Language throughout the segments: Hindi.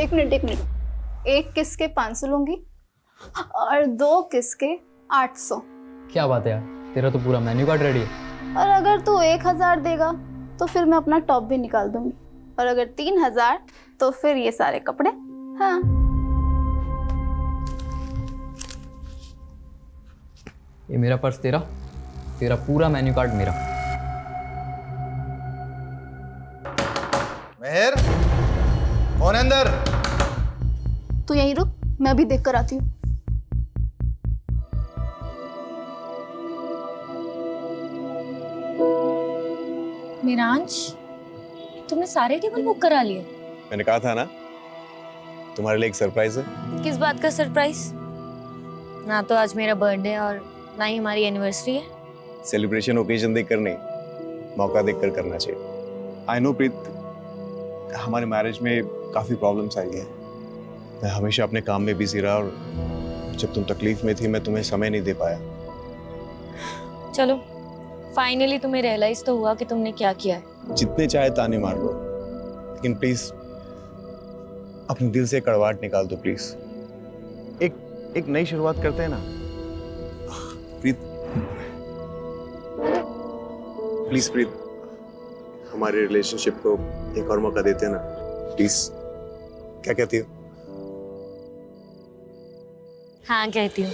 एक मिनट एक मिनट, एक किस के 500 लूंगी और 2 किस के 800। क्या बात है यार, तेरा तो पूरा मेन्यू कार्ड रेडी है। और अगर तू 1000 देगा तो फिर मैं अपना टॉप भी निकाल दूंगी, और अगर 3000 तो फिर ये सारे कपड़े। हाँ ये मेरा पर्स तेरा, तेरा पूरा मेन्यू कार्ड मेरा। मेहर, कौन है अंदर? तू यहीं रुक, मैं अभी देख कर आती हूँ। मिरांश, तुमने सारे टेबल बुक करा लिए? मैंने कहा था ना तुम्हारे लिए एक सरप्राइज है। किस बात का सरप्राइज? ना तो आज मेरा बर्थडे और ना ही हमारी एनिवर्सरी है। सेलिब्रेशन ओकेजन देखकर नहीं, मौका देखकर करना चाहिए। आई नो प्रीत, हमारे मैरिज में काफी प्रॉब्लम्स आई हैं। मैं हमेशा अपने काम में बिजी रहा और जब तुम तकलीफ में थी मैं तुम्हें समय नहीं दे पाया। चलो, फाइनली तुम्हें रियलाइज तो हुआ कि तुमने क्या किया है। जितने चाहे ताने मार लो, लेकिन प्लीज अपने दिल से कड़वाहट निकाल दो प्लीज। एक नई शुरुआत करते हैं ना प्रीत। प्लीज प्रीत, हमारे रिलेशनशिप को एक और मौका देते हैं ना प्लीज। क्या कहती हो? हाँ कहती हूँ।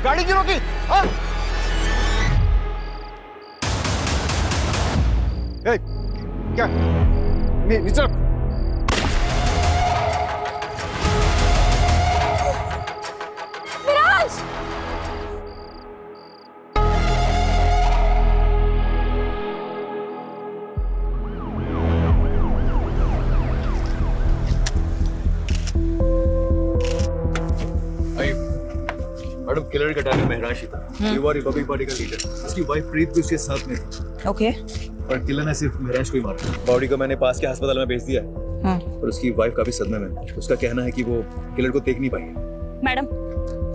गाड़ी क्यों रोकी? क्या? नीचे रख। मिरांश! मैडम, किलर का टाइम महराज ही था। ये वो रिपब्लिक पार्टी का लीडर, उसकी वाइफ प्रीत भी उसके साथ में थी। ओके। पर किलर ने सिर्फ महराज को ही मारा। बॉडी को मैंने पास के अस्पताल में भेज दिया है। और उसकी वाइफ काफी सदमे में। उसका कहना है कि वो किलर को देख नहीं पाई है। मैडम,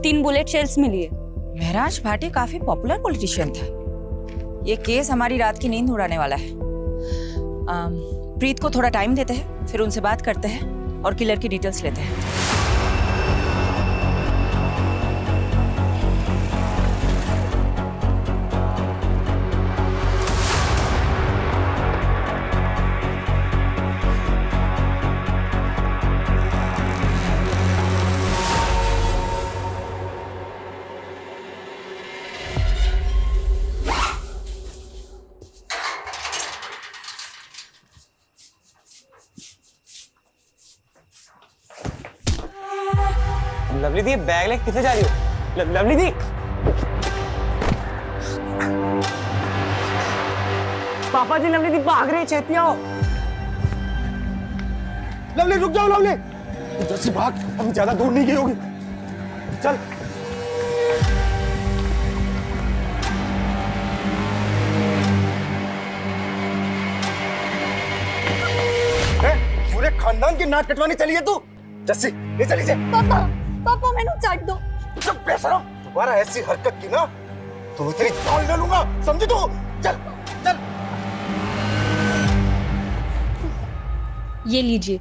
3 बुलेट शेल्स मिली है। महराज भाटी काफी पॉपुलर पॉलिटिशियन था। ये केस हमारी रात की नींद उड़ाने वाला है। प्रीत को थोड़ा टाइम देते हैं, फिर उनसे बात करते हैं और किलर की डिटेल्स लेते हैं। लवली दी, बैग लेके किथे जा रही हो? लवली दी, पापा जी, लवली दी भाग रही, छेती आओ। लवली रुक जाओ, लवली जैसे भाग, अभी ज्यादा दूर नहीं गई होगी। चल। पूरे खानदान की नाक कटवाने चली है तू। जस्सी, ले चली से। पापा मैंने चाट दो। चुप बेशरम, दोबारा ऐसी हरकत की ना तो तेरी जान ले लूंगा, समझी तू? चल चल। ये लीजिए।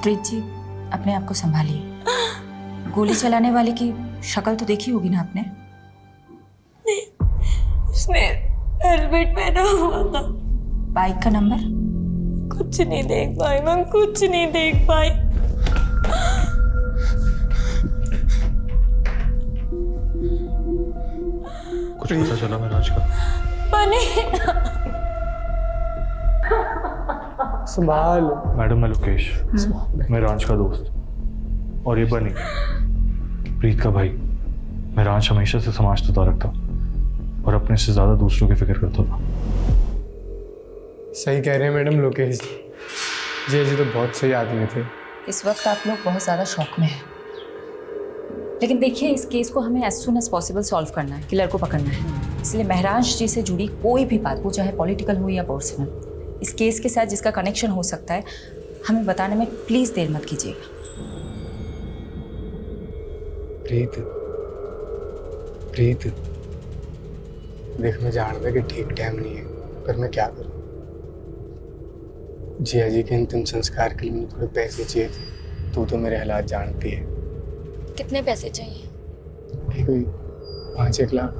प्रीत जी, अपने आप को संभालिए। गोली चलाने वाले की शक्ल तो देखी होगी ना आपने? उसने हेलमेट पहना हुआ था। बाइक का नंबर? कुछ नहीं देख पाई मैं, कुछ नहीं देख पाई। कुछ पता चला महराज का? बने संभाल। मैडम मैं लोकेश, मैं रांच का दोस्त, और ये बनी प्रीत का भाई। मैं रांच हमेशा से समाज तो रखता और अपने से ज्यादा दूसरों की फिक्र करता था। सही कह रहे हैं मैडम लोकेश जी जी तो बहुत सही आदमी थे। इस वक्त आप लोग बहुत ज़्यादा शौक में हैं, लेकिन देखिए इस केस को हमें as soon as possible solve करना है, किलर को पकड़ना है। इसलिए महराज जी से जुड़ी कोई भी बात, वो चाहे पॉलिटिकल हो या पर्सनल, इस केस के साथ जिसका कनेक्शन हो सकता है, हमें बताने में प्लीज़ देर मत कीजिएगा। प्रीत देख, मैं जानता कि ठीक टाइम नहीं है, पर मैं क्या करूं। जिया जी के अंतिम संस्कार के लिए मुझे थोड़े पैसे चाहिए थे। तू तो मेरे हालात जानती है। कितने पैसे चाहिए? ये कोई 5-1 लाख।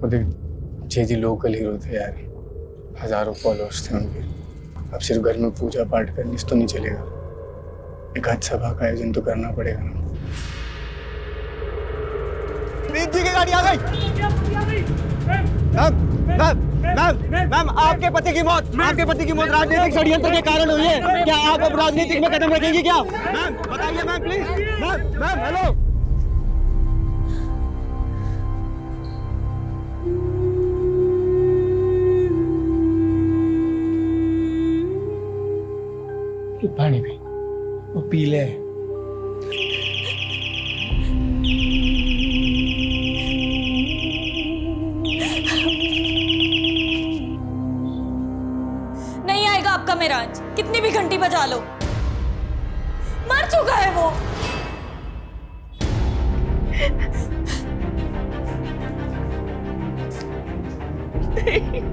वो देख, जी जी लोकल हीरो थे यार, हजारों फॉलोअर्स थे उनके। अब सिर्फ घर में पूजा पाठ करने से तो नहीं चलेगा, एक आज सभा का आयोजन तो करना पड़ेगा ना। प्रीत जी की गाड़ी आ गई। मैम आपके पति की मौत राजनीतिक षड्यंत्र के कारण हुई है। क्या आप अब राजनीतिक में कदम रखेंगी क्या? मैम बताइए मैम प्लीज। Ma'am hello. पानी पी, वो पी ले। नहीं आएगा आपका महराज, कितनी भी घंटी बजा लो। मर चुका है वो। नहीं।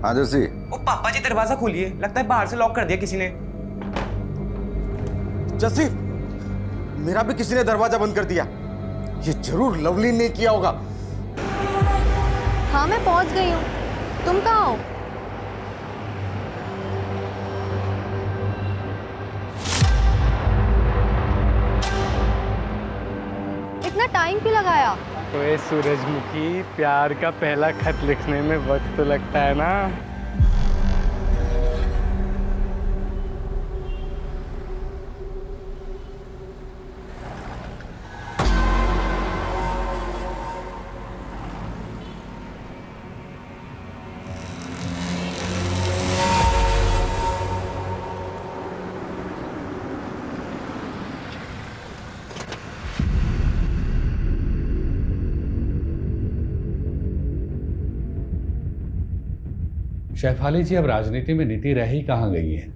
हाँ जर्सी। ओ पापा जी दरवाजा खोलिए, लगता है बाहर से लॉक कर दिया किसी ने। जर्सी, मेरा भी किसी ने दरवाजा बंद कर दिया। ये जरूर लवली ने किया होगा। हाँ मैं पहुंच गई हूँ, तुम कहाँ हो? इतना टाइम क्यों लगाया? ओए सूरजमुखी, प्यार का पहला खत लिखने में वक्त तो लगता है ना। शेफाली जी, अब राजनीति में नीति रह ही कहाँ गई है।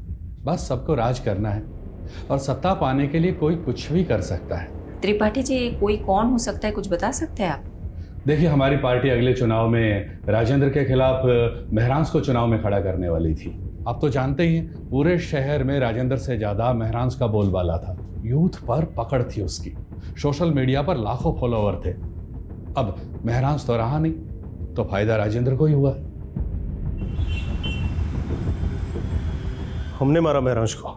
बस सबको राज करना है और सत्ता पाने के लिए कोई कुछ भी कर सकता है। त्रिपाठी जी, कोई कौन हो सकता है, कुछ बता सकते हैं आप? देखिए, हमारी पार्टी अगले चुनाव में राजेंद्र के खिलाफ महरांस को चुनाव में खड़ा करने वाली थी। आप तो जानते ही हैं, पूरे शहर में राजेंद्र से ज्यादा महरांस का बोलबाला था। यूथ पर पकड़ थी उसकी, सोशल मीडिया पर लाखों फॉलोवर थे। अब महरांस तो रहा नहीं, तो फायदा राजेंद्र को ही हुआ। हमने मारा महराज को,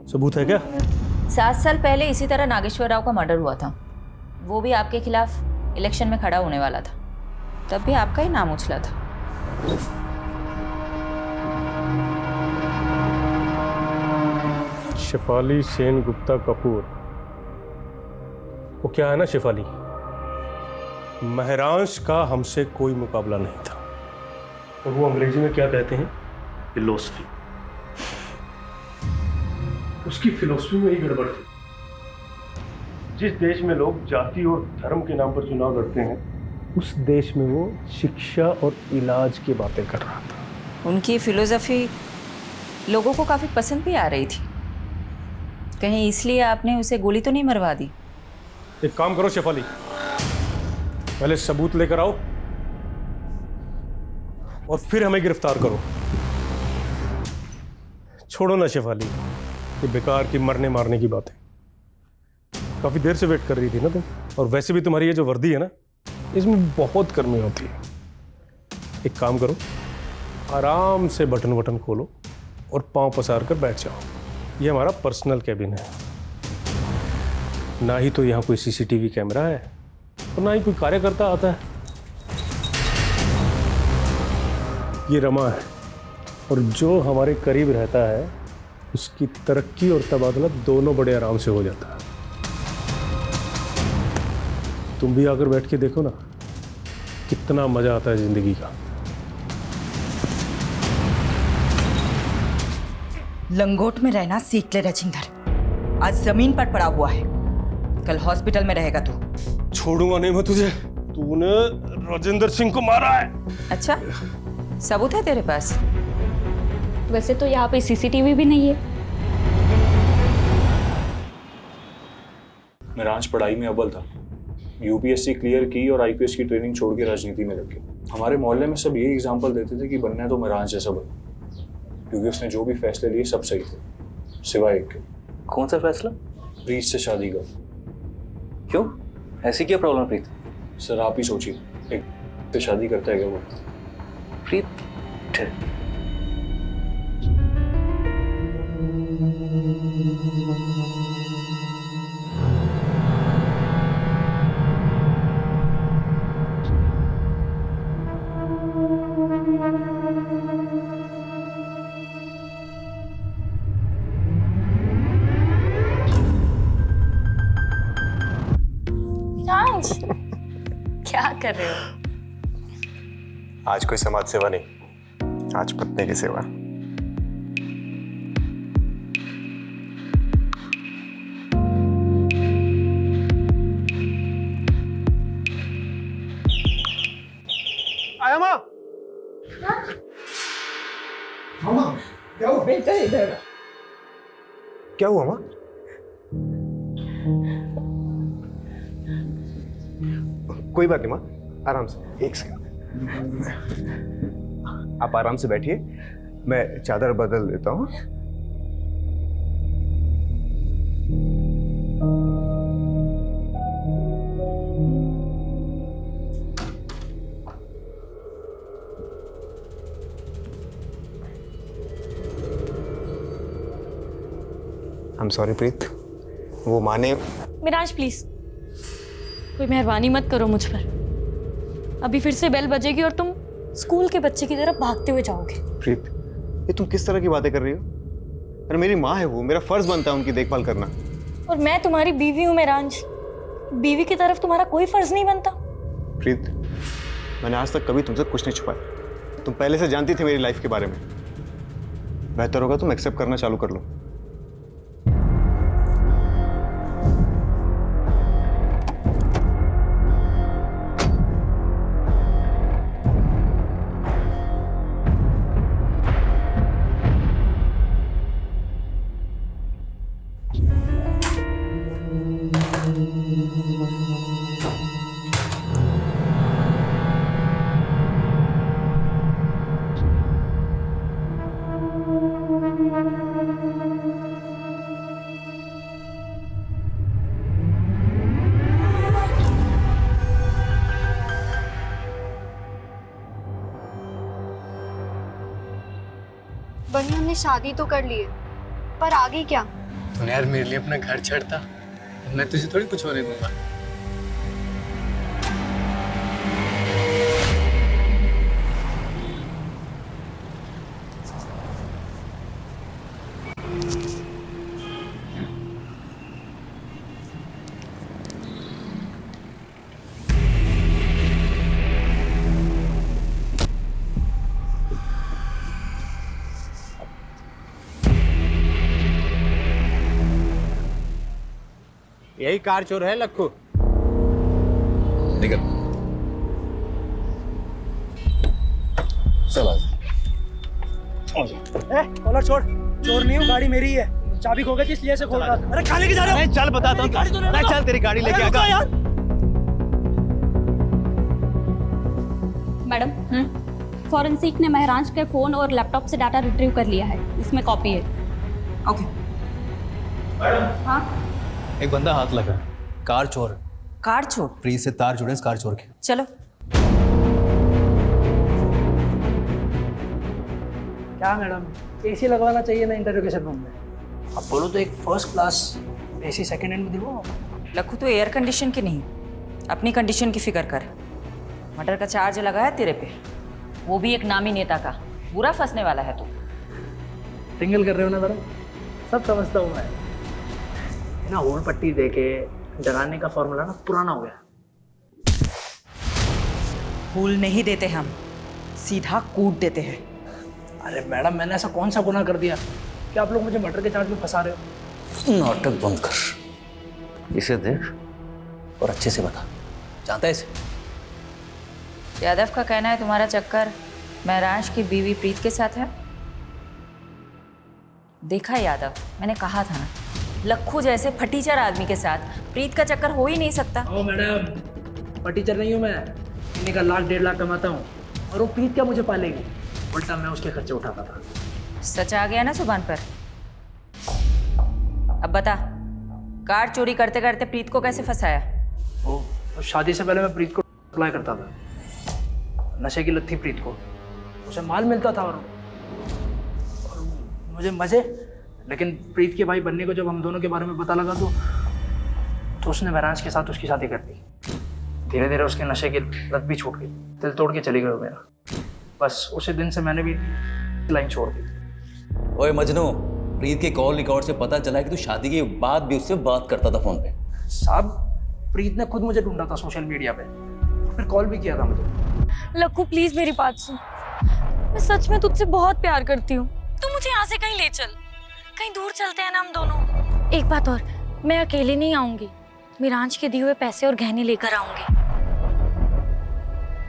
सबूत है क्या? 7 साल पहले इसी तरह नागेश्वर राव का मर्डर हुआ था। वो भी आपके खिलाफ इलेक्शन में खड़ा होने वाला था, तब भी आपका ही नाम उछला था। शेफाली सेन गुप्ता कपूर, वो क्या है ना शेफाली, महराज का हमसे कोई मुकाबला नहीं था। और वो अंग्रेजी में क्या कहते हैं? फिलोसफी। उसकी फिलोसफी में ही गड़बड़ थी। जिस देश में लोग जाति और धर्म के नाम पर चुनाव लड़ते हैं, उस देश में वो शिक्षा और इलाज की बातें कर रहा था। उनकी फिलोसफी लोगों को काफ़ी पसंद भी आ रही थी। कहीं इसलिए आपने उसे गोली तो नहीं मरवा दी? एक काम करो शेफाली, पहले सबूत लेकर आओ और फिर हमें गिरफ्तार करो। छोड़ो ना शेफाली, ये बेकार की मरने मारने की बातें। काफी देर से वेट कर रही थी ना तुम, और वैसे भी तुम्हारी ये जो वर्दी है ना, इसमें बहुत गर्मी होती है। एक काम करो, आराम से बटन वटन खोलो और पांव पसार कर बैठ जाओ। ये हमारा पर्सनल कैबिन है। ना ही तो यहाँ कोई सीसीटीवी कैमरा है और ना ही कोई कार्यकर्ता आता है। ये रमा है, और जो हमारे करीब रहता है उसकी तरक्की और तबादला दोनों बड़े आराम से हो जाता है। तुम भी आकर बैठ के देखो ना, कितना मजा आता है जिंदगी का। लंगोट में रहना सीख ले राजेंद्र। आज जमीन पर पड़ा हुआ है, कल हॉस्पिटल में रहेगा तू। छोड़ूंगा नहीं मैं तुझे। तूने राजेंद्र सिंह को मारा है। अच्छा, सबूत है तेरे पास? वैसे तो यहाँ पे सीसीटीवी भी नहीं है। मेरांश पढ़ाई में अव्वल था, यूपीएससी क्लियर की और आईपीएस की ट्रेनिंग छोड़ के राजनीति में लग गया। हमारे मोहल्ले में सब यही एग्जाम्पल देते थे कि बनना है तो मेरांश जैसा बनो, क्योंकि उसने जो भी फैसले लिए सब सही थे, सिवाय एक के। कौन सा फैसला? प्रीत से शादी का। क्यों, ऐसी क्या प्रॉब्लम प्रीत? सर आप ही सोचिए, एक से शादी करता है क्या वो? प्रीत क्या कर रहे हो? आज कोई समाज सेवा नहीं, आज पत्नी की सेवा। आया माँ। मामा क्या हुआ? बेटा इधर। क्या हुआ माँ? कोई बात नहीं माँ, आराम से। एक सेकंड, आप आराम से बैठिए, मैं चादर बदल देता हूँ। आई एम सॉरी प्रीत, वो माने। मिराज प्लीज, कोई मेहरबानी मत करो मुझ पर। अभी फिर से बेल बजेगी और तुम स्कूल के बच्चे की तरफ भागते हुए जाओगे। प्रीत, ये तुम किस तरह की बातें कर रही हो? अरे मेरी माँ है वो, मेरा फर्ज बनता है उनकी देखभाल करना। और मैं तुम्हारी बीवी हूँ मेरांश, बीवी की तरफ तुम्हारा कोई फर्ज नहीं बनता? प्रीत, मैंने आज तक कभी तुमसे कुछ नहीं छुपाया। तुम पहले से जानती थी मेरी लाइफ के बारे में। बेहतर होगा तुम एक्सेप्ट करना चालू कर लो। बनी हमने शादी तो कर ली है, पर आगे क्या? तूने यार मेरे लिए अपना घर छोड़ता, मैं तुझे थोड़ी कुछ होने दूंगा। यही कार चोर है लक्खू। निकल। चलो कॉलर छोड़, चोर नहीं हूँ, गाड़ी मेरी है, चाबी खो गई थी इसलिए से खोल रहा था। अरे कहाँ लेके जा रहे हो? चल बताता हूँ। चल तेरी गाड़ी लेके आगा। यार मैडम, फॉरेंसिक ने महराज के फोन और लैपटॉप से डाटा रिट्रीव कर लिया है, इसमें कॉपी है। ओके। मैडम। हाँ एक बंदा हाथ लगा, कार चोर। कार चोर? प्रीत से तार जुड़े इस कार चोर के। चलो। क्या मैडम, एसी लगवाना चाहिए ना इंटरोगेशन रूम में? अब बोलो तो एक first class AC second hand में दिलवाओ। लखू तो एयर कंडीशन की नहीं, अपनी कंडीशन की फिक्र कर। मर्डर का चार्ज लगा है तेरे पे, वो भी एक नामी नेता का। बुरा फंसने वाला है तू। टिंगल कर रहे हो ना मैडम, सब समझता हूँ मैं। ना होल पट्टी दे के डराने का फॉर्मूला ना पुराना हो गया। फूल नहीं देते हम, सीधा कूट देते हैं। अरे मैडम, मैंने ऐसा कौन सा गुनाह कर दिया कि आप लोग मुझे मर्डर के चार्ज में फंसा रहे हो? नाटक बंद कर, इसे देख और अच्छे से बता, जानता है इसे? यादव का कहना है तुम्हारा चक्कर महराज की बीवी प्रीत के साथ है। देखा यादव, मैंने कहा था ना, लक्खू जैसे फटीचर आदमी के साथ प्रीत का चक्कर हो ही नहीं सकता। ओ मैडम, फटीचर नहीं हूँ मैं, महीने का 1,00,000-1.5 लाख कमाता हूँ, और वो प्रीत क्या मुझे पालेगी? उल्टा मैं उसके खर्चे उठाता था। सच आ गया ना जुबान पर। अब बता, कार चोरी करते करते प्रीत को कैसे फंसाया? तो शादी से पहले मैं प्रीत को अप्लाई करता था, नशे की लत थी प्रीत को, उसे माल मिलता था और मुझे मजे। लेकिन प्रीत के भाई बनने को जब हम दोनों के बारे में पता लगा तो उसने महराज के साथ उसकी शादी कर दी। धीरे धीरे उसके नशे की लत भी छूट गई, दिल तोड़ के चली गई मेरा। बस उसी दिन से मैंने भी लाइन छोड़ दी। ओए मजनू, प्रीत के कॉल रिकॉर्ड से पता चला कि तू शादी के बाद भी उससे बात करता था फोन पे। साहब, प्रीत ने खुद मुझे ढूंढा था सोशल मीडिया पे, फिर कॉल भी किया था मुझे। लक्कू प्लीज मेरी बात सुन, मैं सच में तुझसे बहुत प्यार करती हूँ। तू मुझे यहाँ से कहीं ले चल, कहीं दूर चलते हैं ना हम दोनों। एक बात और, मैं अकेले नहीं आऊंगी, मिरांज के दिए हुए पैसे और गहने लेकर आऊंगी।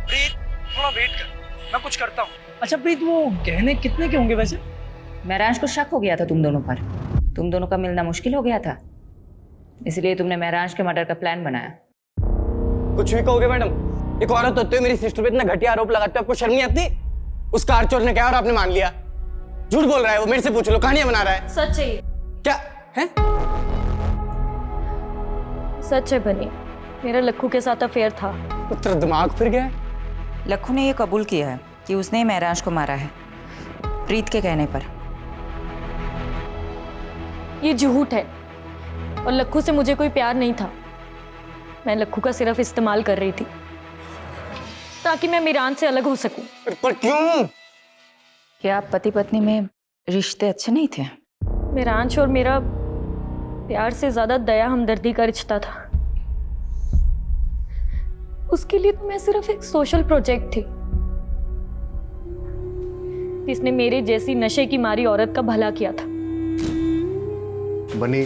प्रीत, थोड़ा वेट कर, मैं कुछ करता हूँ। अच्छा प्रीत, वो गहने कितने के होंगे वैसे? महराज को शक हो गया था तुम दोनों पर, तुम दोनों का मिलना मुश्किल हो गया था, इसलिए तुमने महराज के मर्डर का प्लान बनाया। कुछ भी कहोगे मैडम, एक औरत होते हुए मेरी सिस्टर पे इतना घटिया आरोप लगाते हो, आपको शर्म नहीं आती? उस कार चोर ने क्या और आपने मान लिया? झूठ बोल रहा है वो, मेरे से पूछ लो, कहानियां बना रहा है। सच है क्या है? सच है बनी, मेरा लक्खू के साथ अफेयर था। तेरा दिमाग फिर गया है? लक्खू ने यह कबूल किया है कि उसने महराज को मारा है, प्रीत के कहने पर। ये झूठ है, और लक्खू से मुझे कोई प्यार नहीं था। मैं लक्खू का सिर्फ इस्तेमाल कर रही थी ताकि मैं मिरान से अलग हो सकूं। पर क्यों? क्या आप पति पत्नी में रिश्ते अच्छे नहीं थे? मिरांश और मेरा प्यार से ज्यादा दया हमदर्दी का रिश्ता था। उसके लिए तो मैं सिर्फ एक सोशल प्रोजेक्ट थी जिसने मेरे जैसी नशे की मारी औरत का भला किया था। बनी,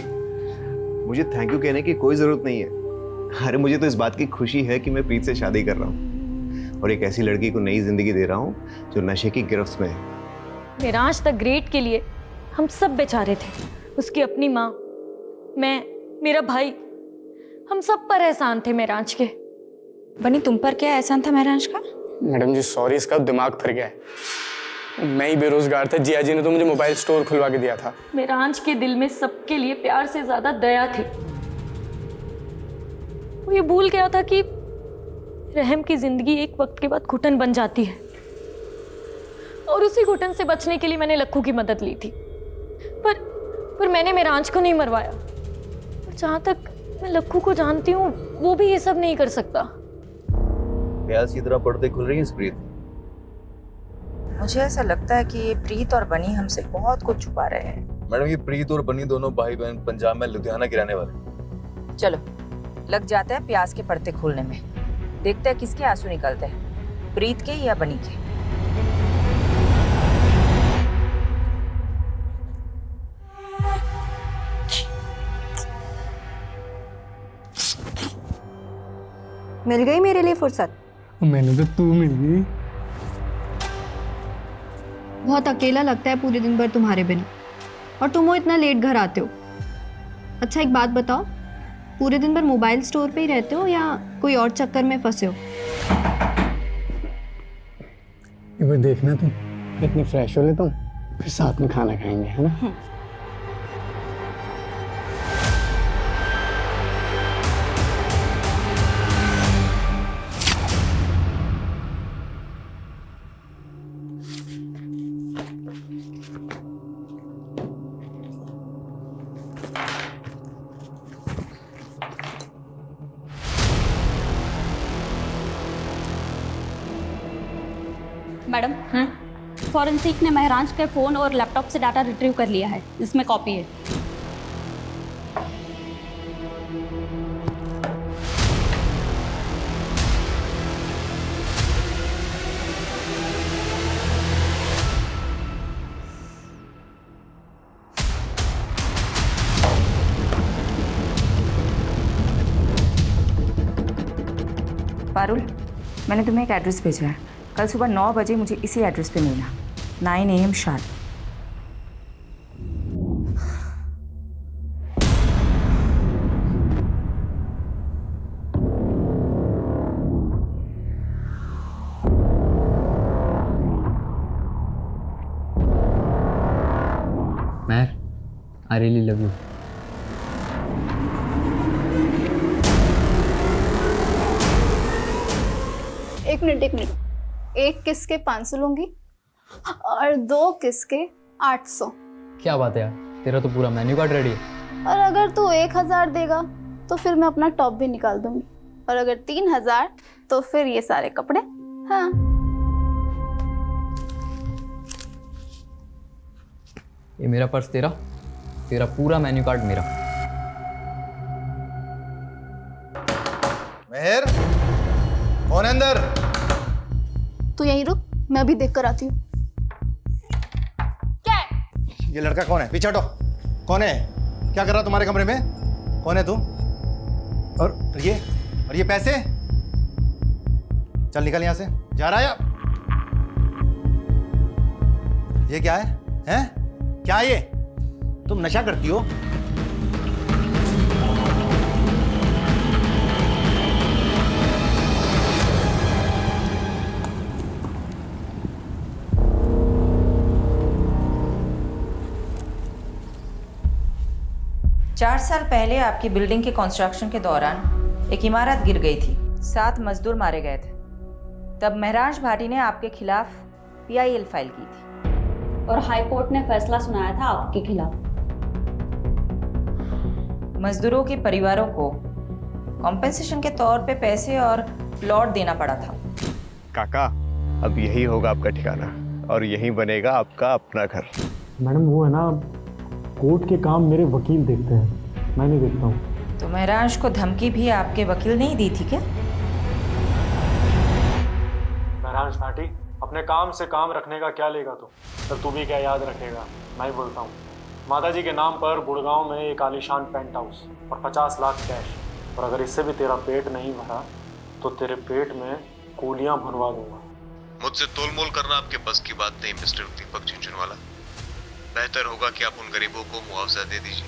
मुझे थैंक यू कहने की कोई जरूरत नहीं है। अरे मुझे तो इस बात की खुशी है कि मैं प्रीत से शादी कर रहा हूँ और एक ऐसी लड़की को नई जिंदगी दे रहा हूँ जो नशे की गिरफ्त में है। मिरांश द ग्रेट के लिए हम सब बेचारे थे। उसकी अपनी माँ, मैं, मेरा भाई, हम सब पर एहसान थे मिरांश के। बनी, तुम पर क्या एहसान था मिरांश का? मैडम जी सॉरी, इसका दिमाग फिर गया है। मैं ही बेरोजगार था, जिया जी ने तो मुझे मोबाइल स्टोर खुलवा के दिया था। मिरांश के दिल में सबके लिए प्यार से ज्यादा दया थी। वो ये भूल गया था कि रहम की जिंदगी एक वक्त के बाद घुटन बन जाती है, और उसी घुटन से बचने के लिए मैंने लक्खू की मदद ली थी। पर मैंने मिरांश को नहीं मरवाया। और जहां तक मैं लक्खू को जानती हूँ, वो भी ये सब नहीं कर सकता। प्याज की तरह पर्दे खुल रही हैं इस प्रीत। मुझे ऐसा लगता है कि ये प्रीत और बनी हमसे बहुत कुछ छुपा रहे हैं। मैडम, ये प्रीत और बनी दोनों भाई बहन पंजाब में लुधियाना के रहने वाले। चलो लग जाते हैं प्याज के पर्दे खोलने में, देखते हैं किसके आंसू निकलते हैं, प्रीत के या बनी के। मिल गई मेरे लिए फुर्सत? मैंने तो तू मिल गई। बहुत अकेला लगता है पूरे दिन भर तुम्हारे बिना, और तुम वो इतना लेट घर आते हो। अच्छा एक बात बताओ, पूरे दिन भर मोबाइल स्टोर पे ही रहते हो या कोई और चक्कर में फंसे हो? एक बार देखना तुम, इतने फ्रेश हो लेता हूँ, फिर साथ में खाना खाएंगे, है ना? मैडम, फॉरेंसिक ने महराज के फ़ोन और लैपटॉप से डाटा रिट्रीव कर लिया है, इसमें कॉपी है। पारुल, मैंने तुम्हें एक एड्रेस भेजा है। कल सुबह 9 बजे मुझे इसी एड्रेस पे मिलना, 9 AM sharp. Mehar, I really love you. एक मिनट, एक किस के 500 लूंगी और 2 किस के 800। क्या बात है यार, तेरा तो पूरा मेन्यू कार्ड रेडी है। और अगर तू 1000 देगा तो फिर मैं अपना टॉप भी निकाल दूंगी, और अगर 3000 तो फिर ये सारे कपड़े। हाँ, ये मेरा पर्स तेरा, तेरा पूरा मेन्यू कार्ड मेरा। मेहर, कौन है अंदर? तू यहीं रुक, मैं अभी देख कर आती हूँ। क्या है? ये लड़का कौन है? पीछे हटो। कौन है? क्या कर रहा तुम्हारे कमरे में? कौन है तू? और ये पैसे? चल निकल यहाँ से। जा रहा है या? ये क्या है? हैं? क्या है ये? तुम नशा करती हो? चार साल पहले आपकी बिल्डिंग के कंस्ट्रक्शन के दौरान एक इमारत गिर गई थी, 7 मजदूर मारे गए थे। तब महराज भाटी ने आपके खिलाफ PIL फाइल की थी और हाई कोर्ट ने फैसला सुनाया था आपके खिलाफ। मजदूरों के परिवारों को कॉम्पेंसेशन के तौर पे पैसे और प्लॉट देना पड़ा था। काका, अब यही होगा आपका ठिकाना और यही बनेगा आपका अपना घर। मैडम वो है ना, कोर्ट के काम मेरे वकील देखते हैं, मैं नहीं देखता हूँ। तो महराज को धमकी भी आपके वकील ने ही दी थी क्या? महराज भाटी, अपने काम से काम रखने का क्या लेगा तू भी क्या याद रखेगा? मैं ही बोलता हूँ, माताजी के नाम पर गुड़गांव में एक आलीशान पेंट हाउस और 50 लाख कैश, और अगर इससे भी तेरा पेट नहीं भरा तो तेरे पेट में कूलियाँ भुनवा दूंगा। मुझसे तोलमोल करना आपके बस की बात नहीं मिस्टर दीपक झुंझुनवाला। बेहतर होगा कि आप उन गरीबों को मुआवजा दे दीजिए।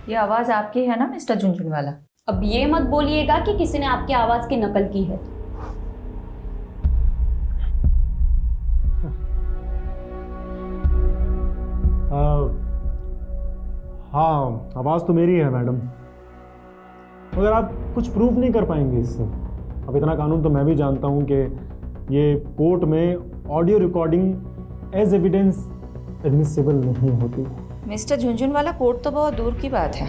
ये आवाज़ आपकी है ना मिस्टर झुंझुनवाला? अब ये मत बोलिएगा कि किसी ने आपकी आवाज़ की नकल की है। हाँ, आवाज़ तो मेरी है मैडम, मगर आप कुछ प्रूफ नहीं कर पाएंगे इससे। अब इतना कानून तो मैं भी जानता हूँ कि ये कोर्ट में audio recording as evidence admissible नहीं होती। मिस्टर झुंझुनवाला, कोर्ट तो बहुत दूर की बात है,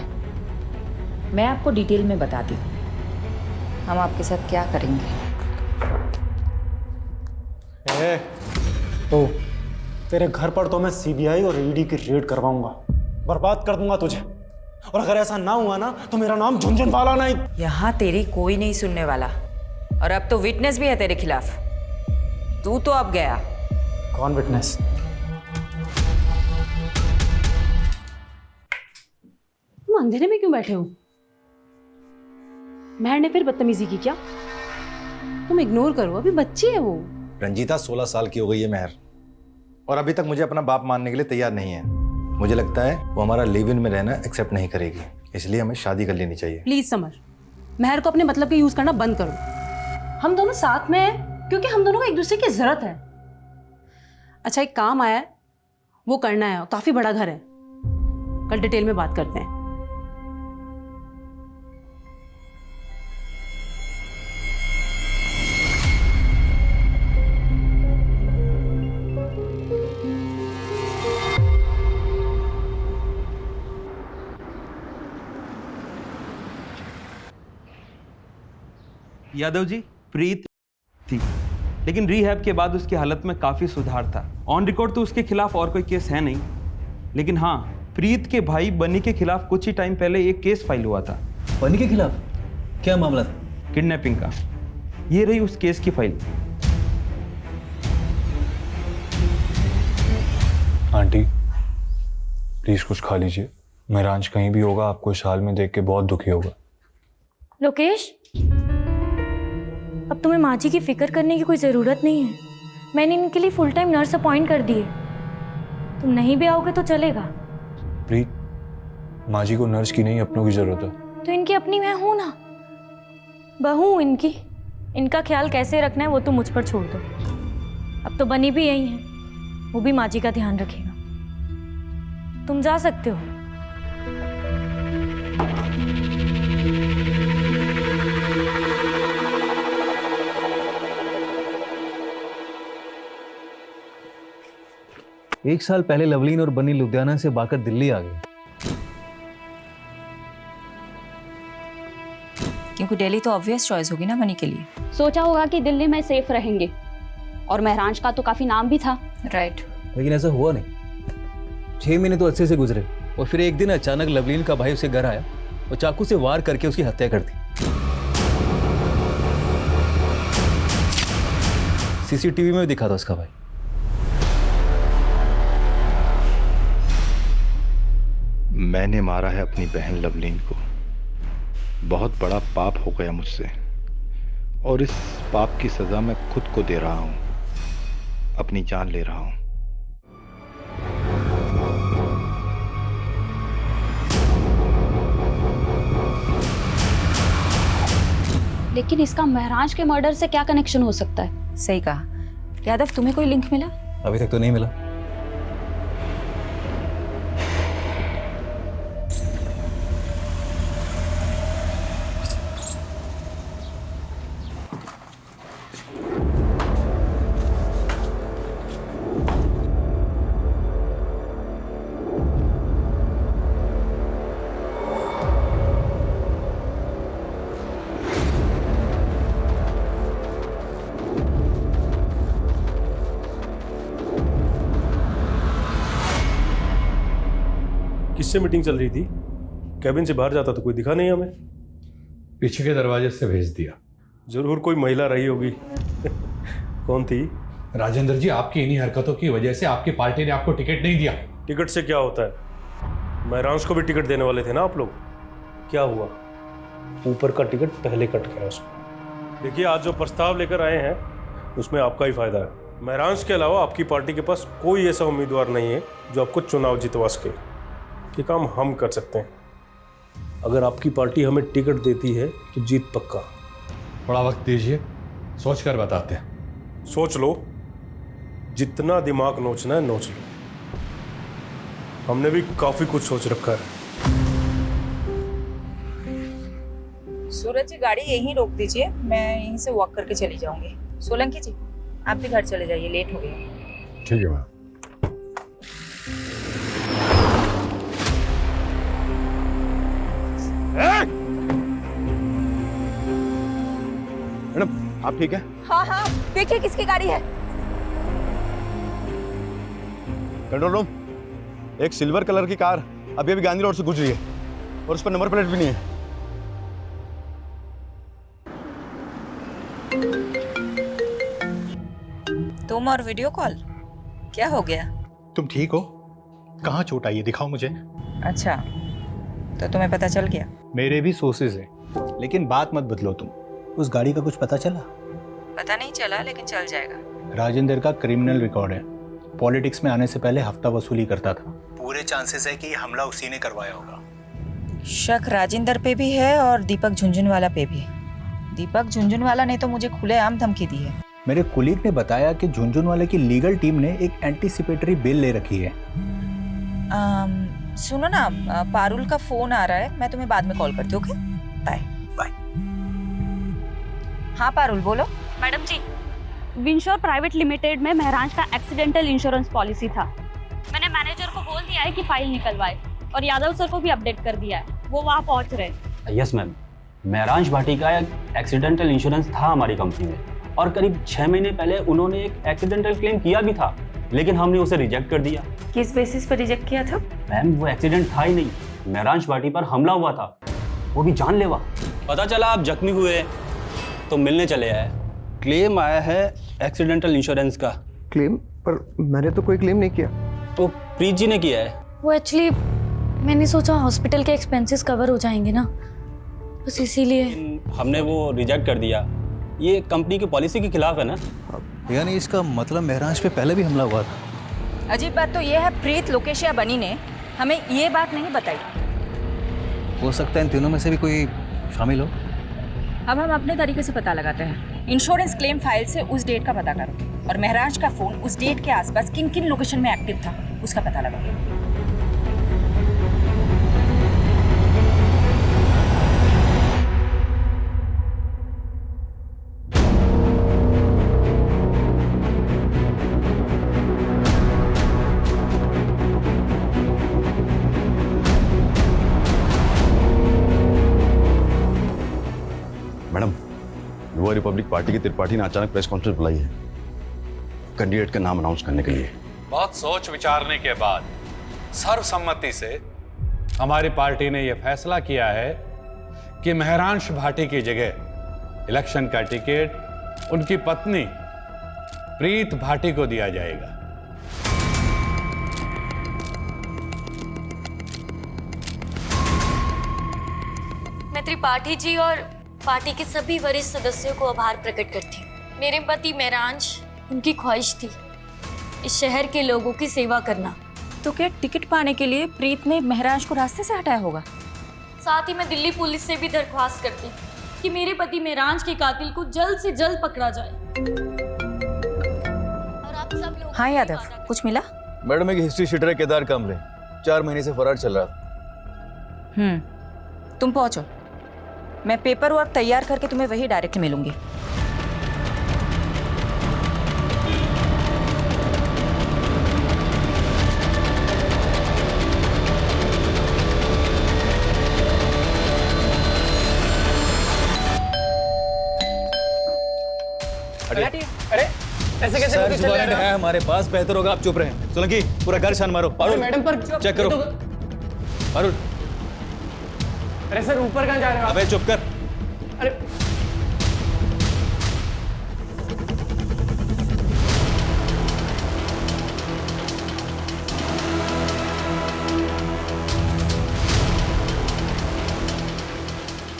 मैं आपको डिटेल में बताती हूँ हम आपके साथ क्या करेंगे। तो तेरे घर पर तो मैं CBI और ED की रेड करवाऊंगा, बर्बाद कर दूंगा तुझे, और अगर ऐसा ना हुआ ना तो मेरा नाम झुंझुनवाला नहीं। यहाँ तेरी कोई नहीं सुनने वाला, और अब तो विटनेस भी है तेरे खिलाफ। तू तो अब गया। कौन विटनेस? तुम अंधेरे में क्यों बैठे हो? महर ने फिर बदतमीजी की क्या? तुम इग्नोर करो, अभी बच्ची है वो। रंजीता 16 साल की हो गई है महर, और अभी तक मुझे अपना बाप मानने के लिए तैयार नहीं है। मुझे लगता है वो हमारा लिव इन में रहना एक्सेप्ट नहीं करेगी, इसलिए हमें शादी कर लेनी चाहिए। प्लीज समर, महर को अपने मतलब के यूज करना बंद करो। हम दोनों साथ में हैं क्योंकि हम दोनों को एक दूसरे की जरूरत है। अच्छा, एक काम आया है, वो करना है, काफी बड़ा घर है, कल डिटेल में बात करते हैं। यादव जी, प्रीत थी, लेकिन रिहैब के बाद उसकी हालत में काफ़ी सुधार था। ऑन रिकॉर्ड तो उसके खिलाफ और कोई केस है नहीं, लेकिन हाँ, प्रीत के भाई बनी के खिलाफ कुछ ही टाइम पहले एक केस फाइल हुआ था। बनी के खिलाफ क्या मामला था? किडनैपिंग का। ये रही उस केस की फाइल। आंटी प्लीज कुछ खा लीजिए। महरांज कहीं भी होगा आपको इस हाल में देख के बहुत दुखी होगा। लोकेश, अब तुम्हें माँ जी की फिक्र करने की कोई ज़रूरत नहीं है। मैंने इनके लिए फुल टाइम नर्स अपॉइंट कर दी है। तुम नहीं भी आओगे तो चलेगा। प्रीत, माँ जी को नर्स की नहीं अपनों की जरूरत है। तो इनकी अपनी मैं हूं ना, बहू हूं इनकी। इनका ख्याल कैसे रखना है वो तो मुझ पर छोड़ दो। अब तो बनी भी यही है, वो भी माँ जी का ध्यान रखेगा। तुम जा सकते हो। एक साल पहले लवलीन और बनी लुधियाना से भागकर दिल्ली आ गई, क्योंकि दिल्ली तो ऑब्वियस चॉइस होगी ना बनी के लिए। सोचा होगा कि दिल्ली में सेफ रहेंगे, और महरांज का तो काफी नाम भी था। राइट। लेकिन ऐसा हुआ नहीं। 6 महीने तो अच्छे से गुजरे, और फिर एक दिन अचानक लवलीन का भाई उसे घर आया और चाकू से वार करके उसकी हत्या कर दी। सीसीटीवी में भी दिखा था उसका भाई। मैंने मारा है अपनी बहन लवलीन को। बहुत बड़ा पाप हो गया मुझसे, और इस पाप की सजा मैं खुद को दे रहा हूं, अपनी जान ले रहा हूं। लेकिन इसका महराज के मर्डर से क्या कनेक्शन हो सकता है? सही कहा। यादव, तुम्हें कोई लिंक मिला? अभी तक तो नहीं मिला। किससे मीटिंग चल रही थी? कैबिन से बाहर जाता तो कोई दिखा नहीं हमें। पीछे के दरवाजे से भेज दिया। जरूर कोई महिला रही होगी। कौन थी? राजेंद्र जी, आपकी इन्हीं हरकतों की वजह से आपकी पार्टी ने आपको टिकट नहीं दिया। टिकट से क्या होता है? महरांज को भी टिकट देने वाले थे ना आप लोग। क्या हुआ? ऊपर का टिकट पहले कट गया उसको। देखिए, आज जो प्रस्ताव लेकर आए हैं उसमें आपका ही फायदा है। महरांज के अलावा आपकी पार्टी के पास कोई ऐसा उम्मीदवार नहीं है जो आपको चुनाव जितवा सके। ये काम हम कर सकते हैं। अगर आपकी पार्टी हमें टिकट देती है तो जीत पक्का। थोड़ा वक्त दीजिए, सोच कर बताते हैं। सोच लो, जितना दिमाग नोचना है नोच लो। हमने भी काफी कुछ सोच रखा है। सूरज जी, गाड़ी यहीं रोक दीजिए, मैं यहीं से वॉक करके चली जाऊंगी। सोलंकी जी, आप भी घर चले जाइए, लेट हो गया। ठीक है मैम। मैडम, आप ठीक है? हाँ हाँ, देखिए किसकी गाड़ी है। कंट्रोल रूम, एक सिल्वर कलर की कार अभी अभी गांधी रोड से गुजरी है, और उस पर नंबर प्लेट भी नहीं है। तुम और वीडियो कॉल, क्या हो गया? तुम ठीक हो? कहाँ चोट आई है, दिखाओ मुझे। अच्छा, तो तुम्हें पता चल गया? मेरे भी सोर्सेज हैं। लेकिन बात मत बदलो तुम। उस गाड़ी का कुछ पता चला? पता नहीं चला, लेकिन चल जाएगा। राजेंद्र का क्रिमिनल रिकॉर्ड है। पॉलिटिक्स में आने से पहले हफ्ता वसूली करता था। पूरे चांसेस है कि ये हमला उसी ने करवाया होगा। शक राजेंद्र पे भी है और दीपक झुंझुनवाला पे भी। दीपक झुंझुनवाला ने तो मुझे खुलेआम धमकी दी है। मेरे कुलीग ने बताया कि झुंझुनवाले की लीगल टीम ने एक एंटीसिपेटरी बिल ले रखी है। सुनो ना, पारुल का फोन आ रहा है, मैं तुम्हें बाद में कॉल करती हूँ। Okay, bye bye. हाँ पारुल, बोलो। मैडम जी, विंश्योर प्राइवेट लिमिटेड में महराज का एक्सीडेंटल इंश्योरेंस पॉलिसी था। मैंने मैनेजर को बोल दिया है कि फाइल निकलवाए और यादव सर को भी अपडेट कर दिया है, वो वहाँ पहुँच रहे हैं। यस मैम, महराज भाटी का एक एक्सीडेंटल इंश्योरेंस था हमारी कंपनी में और करीब 6 महीने पहले उन्होंने एक एक्सीडेंटल क्लेम किया भी था, लेकिन हमने उसे रिजेक्ट कर दिया। किस बेसिस पर रिजेक्ट किया था? मैम वो एक्सीडेंट था ही नहीं, महराज भाटी पर हमला हुआ था, वो भी जानलेवा। पता चला आप जख्मी हुए तो मिलने चले आए। क्लेम आया है एक्सीडेंटल इंश्योरेंस का। क्लेम? पर मैंने तो कोई क्लेम नहीं किया। तो प्रीत जी ने किया है। वो एक्चुअली मैंने सोचा हॉस्पिटल के एक्सपेंसेस कवर हो जाएंगे ना, बस इसीलिए हमने वो रिजेक्ट कर दिया। ये कंपनी की पॉलिसी के खिलाफ है ना। यानी इसका मतलब महराज पे पहले भी हमला हुआ था। अजीब बात तो ये है, प्रीत लोकेश या बनी ने हमें ये बात नहीं बताई। हो सकता है इन तीनों में से भी कोई शामिल हो। अब हम अपने तरीके से पता लगाते हैं। इंश्योरेंस क्लेम फाइल से उस डेट का पता करो और महराज का फोन उस डेट के आसपास किन किन लोकेशन में एक्टिव था उसका पता लगाओ। मैडम, युवा रिपब्लिक पार्टी की त्रिपाठी ने अचानक प्रेस कॉन्फ्रेंस बुलाई है कैंडिडेट का नाम अनाउंस करने के लिए। बहुत सोच विचारने के बाद सर्वसम्मति से हमारी पार्टी ने यह फैसला किया है कि महरांश भाटी की जगह इलेक्शन का टिकट उनकी पत्नी प्रीत भाटी को दिया जाएगा। मैं त्रिपाठी जी और पार्टी के सभी वरिष्ठ सदस्यों को आभार प्रकट करती हूँ। मेरे पति महरांश, उनकी ख्वाहिश थी इस शहर के लोगों की सेवा करना। तो क्या टिकट पाने के लिए प्रीत ने महराज को रास्ते से हटाया होगा? साथ ही मैं दिल्ली पुलिस से भी दरख्वास्त करती कि मेरे पति महराज के कातिल को जल्द से जल्द पकड़ा जाए। और आप सब लोग हाँ यादव, कुछ मिला? मैडम एक हिस्ट्री शीटर है केदार कामले, 4 महीने से फरार चल रहा था। तुम पहुंचो, मैं पेपर वर्क तैयार करके तुम्हें वही डायरेक्ट मिलूंगी। अरे ऐसे कैसे सर्च वारंट है हमारे पास, बेहतर होगा आप चुप रहें। सोलंकी पूरा घर छान मारो। पारुल मैडम पर चेक करो। पारुल, अरे सर ऊपर कहाँ जा रहे हो? अबे चुप कर। अरे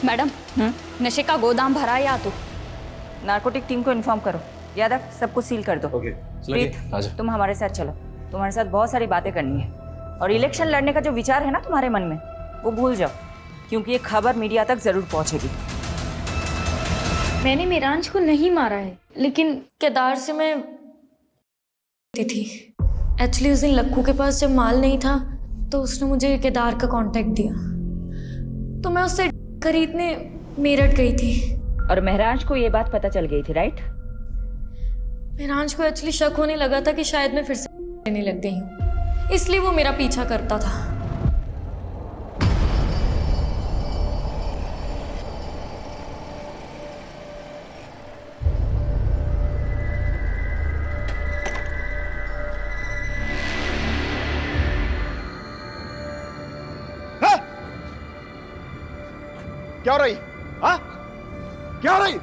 मैडम, नशे का गोदाम भरा है या तो? नार्कोटिक टीम को इन्फॉर्म करो। यादव, सबको सील कर दो। ओके, तुम हमारे साथ चलो, तुम्हारे साथ बहुत सारी बातें करनी है। और इलेक्शन लड़ने का जो विचार है ना तुम्हारे मन में, वो भूल जाओ, क्योंकि ये खबर मीडिया तक जरूर पहुंचेगी। मैंने महराज को नहीं मारा है, लेकिन केदार से मैं थी। एक्चुअली उस दिन लक्कू के पास जब माल नहीं था तो उसने मुझे केदार का कांटेक्ट दिया, तो मैं उससे खरीदने मेरठ गई थी। और महराज को ये बात पता चल गई थी, राइट? महराज को एक्चुअली शक होने लगा था कि शायद मैं फिर से लेने लग गई हूँ, इसलिए वो मेरा पीछा करता था। क्या हो रही? हाँ? क्या हो रही?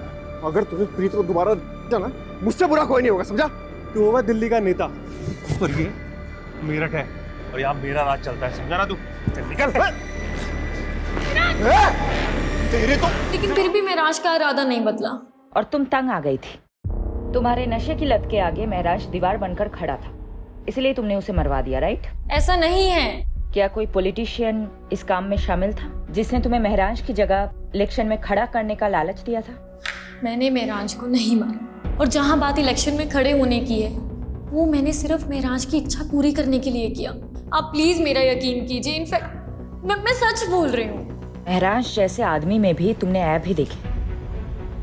अगर तुम्हें प्रीत को दोबारा जाना, मुझसे बुरा कोई नहीं होगा, समझा? तू होगा दिल्ली का नेता और ये मेरठ है और यहाँ मेरा राज चलता है, समझा ना तू? चल निकल। तेरे तो लेकिन फिर भी महराज का इरादा नहीं बदला। और तुम तंग आ गई थी। तुम्हारे नशे की लत के आगे महराज दीवार बनकर खड़ा था, इसलिए तुमने उसे मरवा दिया, राइट? ऐसा नहीं है। क्या कोई पॉलिटिशियन इस काम में शामिल था जिसने तुम्हें महराज की जगह इलेक्शन में खड़ा करने का लालच दिया था? मैंने महराज को नहीं मारा, और जहाँ बात इलेक्शन में खड़े होने की है वो मैंने सिर्फ महराज की इच्छा पूरी करने के लिए किया। आप प्लीज मेरा यकीन कीजिए। इनफैक्ट मैं सच बोल रही हूँ। महराज जैसे आदमी में भी तुमने ऐब ही देखे,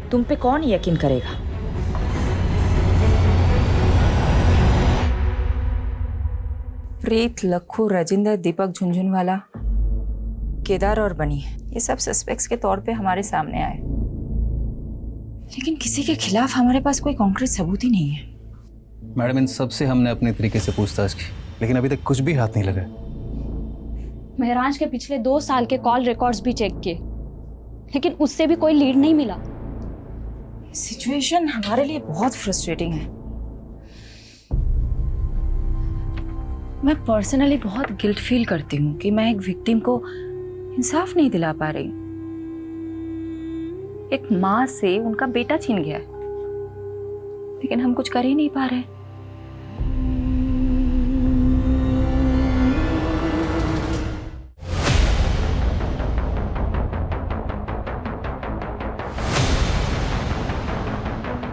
तुम पे कौन यकीन करेगा? प्रीत, लखू, राजेंद्र, दीपक झुंझुनवाला, केदार और बनी, ये सब सस्पेक्ट्स के तौर पे हमारे सामने आए, लेकिन किसी के खिलाफ हमारे पास कोई कॉन्क्रीट सबूत ही नहीं है। मैडम, इन सब से हमने अपने तरीके से पूछताछ की, लेकिन अभी तक कुछ भी हाथ नहीं लगा। महराज के पिछले 2 साल के कॉल रिकॉर्ड्स भी चेक किए, लेकिन उससे भी कोई लीड नहीं मिला। सिचुएशन हमारे लिए बहुत फ्रस्ट्रेटिंग है। मैं पर्सनली बहुत गिल्ट फील करती हूँ कि मैं एक विक्टिम को इंसाफ नहीं दिला पा रही। एक माँ से उनका बेटा छीन गया है, लेकिन हम कुछ कर ही नहीं पा रहे।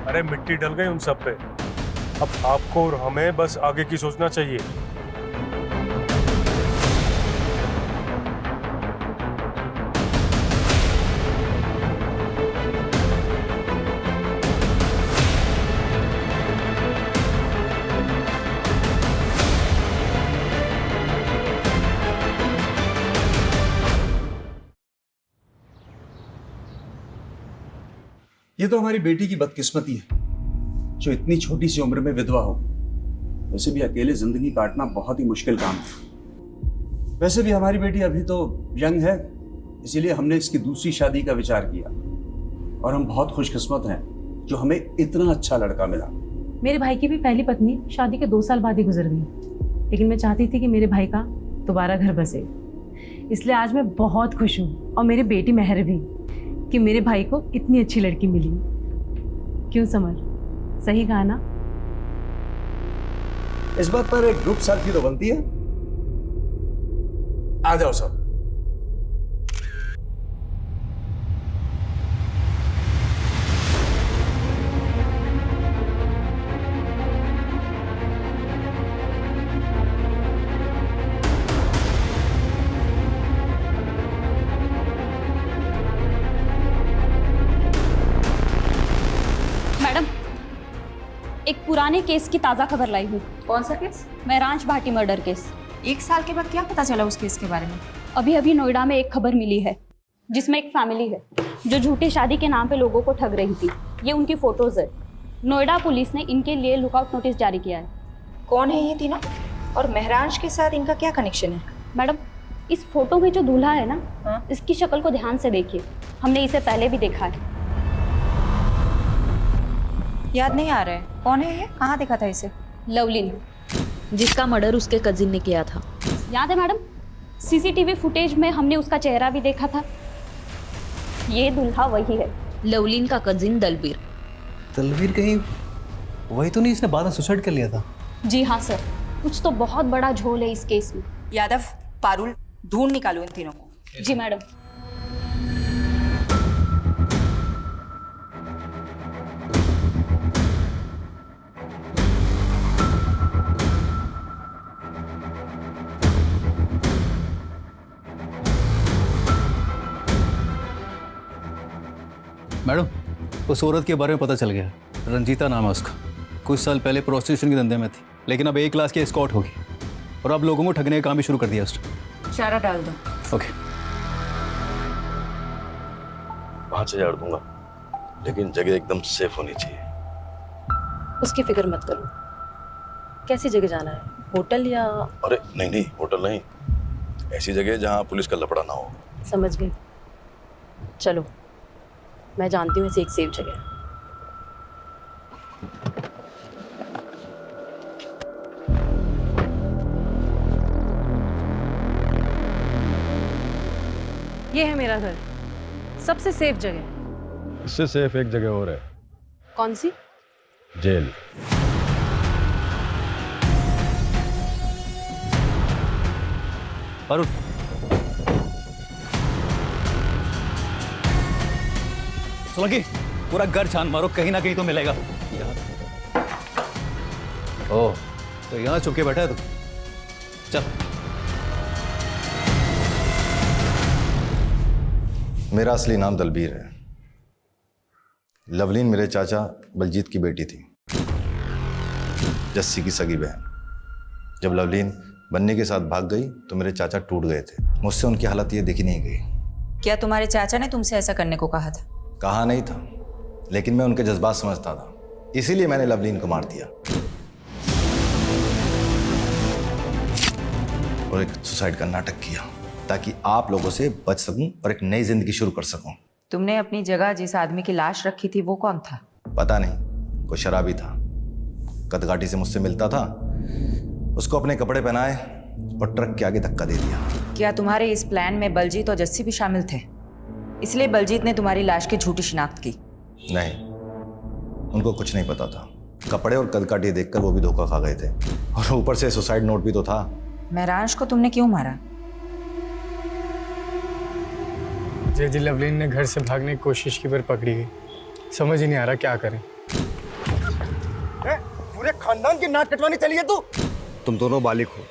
अरे मिट्टी डल गई उन सब पे, अब आपको और हमें बस आगे की सोचना चाहिए। ये तो हमारी बेटी की बदकिस्मती है जो इतनी छोटी सी उम्र में विधवा हो। वैसे भी अकेले जिंदगी काटना बहुत ही मुश्किल काम है। वैसे भी हमारी बेटी अभी तो यंग है, इसीलिए हमने इसकी दूसरी शादी का विचार किया, और हम बहुत खुशकिस्मत हैं जो हमें इतना अच्छा लड़का मिला। मेरे भाई की भी पहली पत्नी शादी के 2 साल बाद ही गुजर गई, लेकिन मैं चाहती थी कि मेरे भाई का दोबारा घर बसे, इसलिए आज मैं बहुत खुश हूँ, और मेरी बेटी मेहर भी, कि मेरे भाई को इतनी अच्छी लड़की मिली। क्यों समर, सही कहा ना? इस बात पर एक ग्रुप सेल्फी तो बनती है। आ जाओ सब। मैडम, एक पुराने केस की ताज़ा खबर लाई हूँ। कौन सा केस? महराज भाटी मर्डर केस। 1 साल के बाद क्या पता चला उस केस के बारे में? अभी अभी नोएडा में एक खबर मिली है जिसमें एक फैमिली है जो झूठी शादी के नाम पे लोगों को ठग रही थी। ये उनकी फोटोज है। नोएडा पुलिस ने इनके लिए लुकआउट नोटिस जारी किया है। कौन है ये तीनों, और महराज के साथ इनका क्या कनेक्शन है? मैडम, इस फोटो में जो दूल्हा है ना, इसकी शक्ल को ध्यान से देखिए। हमने इसे पहले भी देखा है। याद नहीं आ रहा है कौन है ये, कहाँ देखा था इसे? लवलीन, जिसका मर्डर उसके कजिन ने किया था। याद है मैडम? सीसीटीवी फुटेज में हमने उसका चेहरा भी देखा था। ये दूल्हा वही है, लवलीन का कजिन दलबीर। दलबीर कहीं वही तो नहीं इसने बाद में सुसाइड कर लिया था? जी हाँ सर, कुछ तो बहुत बड़ा झोल है इस केस में। यादव, पारुल, ढूंढ निकालो इन तीनों को। जी मैडम। मैडम, उस औरत के बारे में पता चल गया। रंजीता नाम है उसका। कुछ साल पहले प्रोस्टिट्यूशन के धंधे में थी, लेकिन अब A क्लास की एस्कॉर्ट होगी, और अब लोगों को ठगने का काम भी शुरू कर दिया उसने। चारा डाल दो। ओके। 5000 दूंगा, लेकिन जगह एकदम सेफ होनी चाहिए। उसकी फिक्र मत करो। कैसी जगह जाना है, होटल या? अरे नहीं नहीं, होटल नहीं, ऐसी जगह जहाँ पुलिस का लफड़ा ना हो। समझ गई। चलो, मैं जानती हूँ इसे एक सेफ जगह। ये है मेरा घर। सबसे सेफ जगह। इससे सेफ एक जगह और है। कौन सी? जेल। अरुण, सोलंकी, पूरा घर छान मारो, कहीं ना कहीं तो मिलेगा। ओह, तो यहाँ छुप के बैठा है तू? चल। मेरा असली नाम दलबीर है। लवलीन मेरे चाचा बलजीत की बेटी थी, जस्सी की सगी बहन। जब लवलीन बन्नी के साथ भाग गई तो मेरे चाचा टूट गए थे। मुझसे उनकी हालत ये देखी नहीं गई। क्या तुम्हारे चाचा ने तुमसे ऐसा करने को कहा था? कहा नहीं था, लेकिन मैं उनके जज्बात समझता था, इसीलिए मैंने लवलीन को मार दिया और एक सुसाइड का नाटक किया ताकि आप लोगों से बच सकूं और एक नई जिंदगी शुरू कर सकूं। तुमने अपनी जगह जिस आदमी की लाश रखी थी वो कौन था? पता नहीं, कोई शराबी था, कदकाठी से मुझसे मिलता था। उसको अपने कपड़े पहनाए और ट्रक के आगे धक्का दे दिया। क्या तुम्हारे इस प्लान में बलजीत और जस्सी भी शामिल थे? इसलिए बलजीत ने तुम्हारी लाश की झूठी शिनाख्त की? नहीं, उनको कुछ नहीं पता था। कपड़े और कदकाठी देखकर वो भी धोखा खा गए थे, और ऊपर से सुसाइड नोट भी तो था। महराज को तुमने क्यों मारा? जी लवलीन ने घर से भागने की कोशिश की पर पकड़ी गई। समझ ही नहीं आ रहा क्या करें। पूरे खानदान की नाक कटवानी चलिए तू। तुम दोनों बालिग हो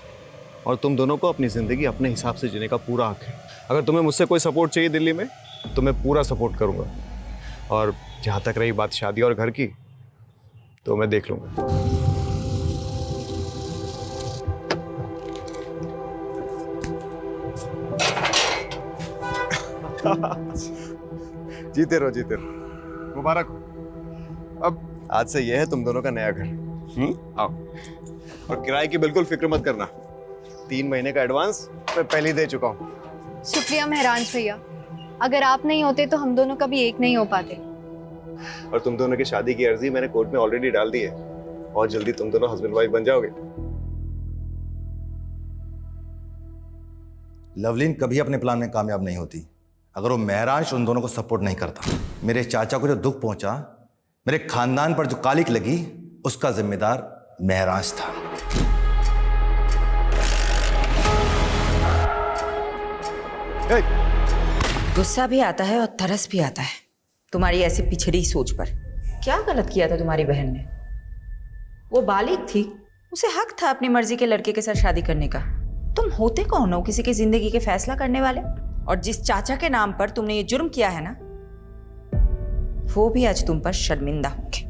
और तुम दोनों को अपनी जिंदगी अपने हिसाब से जीने का पूरा हक है। अगर तुम्हें मुझसे कोई सपोर्ट चाहिए दिल्ली में तो मैं पूरा सपोर्ट करूंगा, और जहां तक रही बात शादी और घर की तो मैं देख लूंगा। जीते रहो, जीते रहो, मुबारक हो। अब आज से यह है तुम दोनों का नया घर। आओ, और किराए की बिल्कुल फिक्र मत करना। 3 महीने का एडवांस मैं पहले ही दे चुका हूँ। शुक्रिया महराज भैया, अगर आप नहीं होते तो हम दोनों कभी एक नहीं हो पाते। और तुम दोनों की शादी की अर्जी मैंने कोर्ट में ऑलरेडी डाल दी है, और जल्दी तुम दोनों हस्बैंड वाइफ बन जाओगे। लवलीन कभी अपने प्लान में कामयाब नहीं होती अगर वो महराज उन दोनों को सपोर्ट नहीं करता। मेरे चाचा को जो दुख पहुंचा, मेरे खानदान पर जो कालिक लगी, उसका जिम्मेदार महराज था। गुस्सा भी आता है और तरस भी आता है तुम्हारी ऐसी पिछड़ी सोच पर। क्या गलत किया था तुम्हारी बहन ने? वो बालिग थी, उसे हक था अपनी मर्जी के लड़के के साथ शादी करने का। तुम होते कौन हो किसी की जिंदगी के फैसला करने वाले? और जिस चाचा के नाम पर तुमने ये जुर्म किया है ना, वो भी आज तुम पर शर्मिंदा होंगे।